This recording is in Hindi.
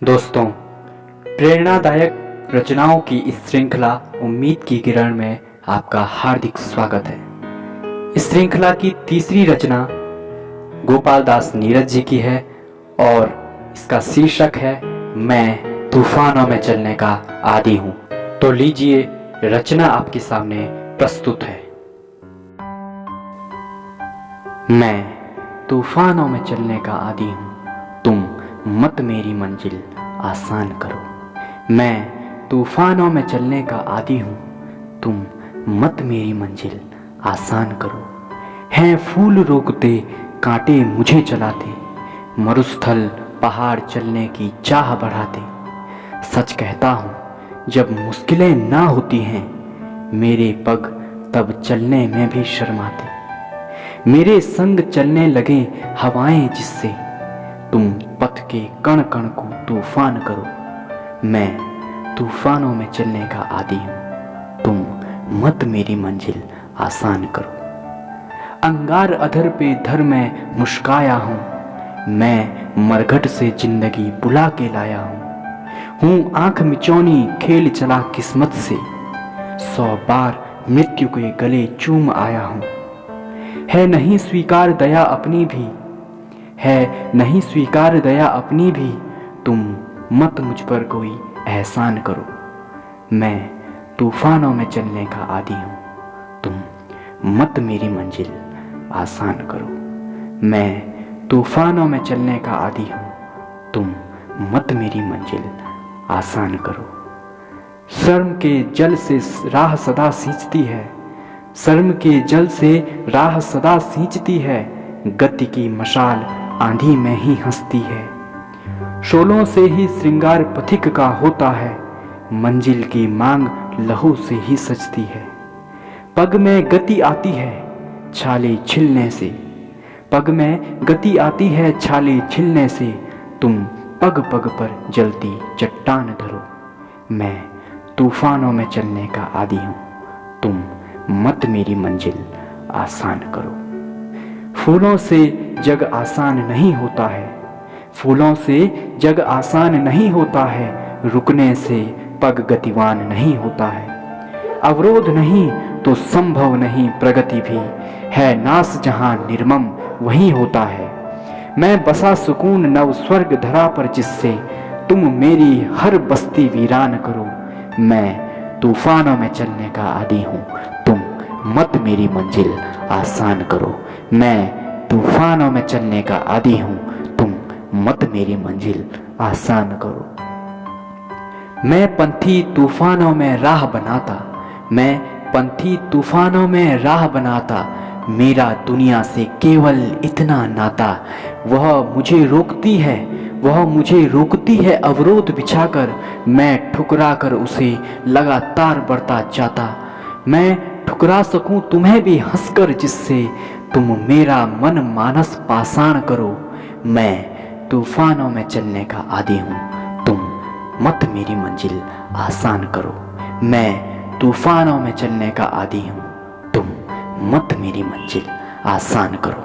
दोस्तों, प्रेरणादायक रचनाओं की इस श्रृंखला उम्मीद की किरण में आपका हार्दिक स्वागत है। इस श्रृंखला की तीसरी रचना गोपाल दास नीरज जी की है और इसका शीर्षक है मैं तूफानों में चलने का आदी हूँ। तो लीजिए, रचना आपके सामने प्रस्तुत है। मैं तूफानों में चलने का आदी हूँ, तुम मत मेरी मंजिल आसान करो। मैं तूफानों में चलने का आदी हूँ, तुम मत मेरी मंजिल आसान करो। हैं फूल रोकते, कांटे मुझे चलाते, मरुस्थल पहाड़ चलने की चाह बढ़ाते। सच कहता हूँ, जब मुश्किलें ना होती हैं मेरे पग, तब चलने में भी शर्माते। मेरे संग चलने लगे हवाएं जिससे, तुम पथ के कण कण को तूफान करो। मैं तूफानों में चलने का आदी हूँ, तुम मत मेरी मंजिल आसान करो। अंगार अधर पे धर मैं मुस्काया हूँ, मैं मरघट से जिंदगी बुला के लाया हूँ आंख मिचौनी खेल चला किस्मत से, 100 बार मृत्यु के गले चूम आया हूँ। है नहीं स्वीकार दया अपनी भी, है नहीं स्वीकार दया अपनी भी, तुम मत मुझ पर कोई एहसान करो। मैं तूफानों में चलने का आदी हूँ, तुम मत मेरी मंजिल आसान करो। मैं तूफानों में चलने का आदी हूँ, तुम मत मेरी मंजिल आसान करो। शर्म के जल से राह सदा सींचती है, शर्म के जल से राह सदा सींचती है, गति की मशाल आंधी में ही हंसती है। शोलों से ही श्रृंगार पथिक का होता है, मंजिल की मांग लहू से ही सजती है। पग में गति आती है छाले छिलने से, पग में गति आती है छाले छिलने से, तुम पग पग पर जलती चट्टान धरो। मैं तूफानों में चलने का आदी हूँ, तुम मत मेरी मंजिल आसान करो। फूलों से जग आसान नहीं होता है, फूलों से जग आसान नहीं होता है, रुकने से पग गतिवान नहीं होता है। अवरोध नहीं तो संभव नहीं प्रगति भी, है नास जहां निर्मम वही होता है। मैं बसा सुकून नव स्वर्ग धरा पर जिससे, तुम मेरी हर बस्ती वीरान करो। मैं तूफानों में चलने का आदी हूँ, तुम मत मेरी मंजिल आसान करो। मैं तूफानों में चलने का आदी हूँ, तुम मत मेरी मंजिल आसान करो। मैं पंथी तूफानों में राह बनाता, मैं पंथी तूफानों में राह बनाता, मेरा दुनिया से केवल इतना नाता। वह मुझे रोकती है, वह मुझे रोकती है अवरोध बिछाकर, मैं ठुकरा कर उसे लगातार बढ़ता जाता। मैं ठुकरा सकूं तुम्हें भी हंसकर जिससे, तुम मेरा मन मानस पाषाण करो। मैं तूफानों में चलने का आदी हूँ, तुम मत मेरी मंजिल आसान करो। मैं तूफानों में चलने का आदी हूँ, तुम मत मेरी मंजिल आसान करो।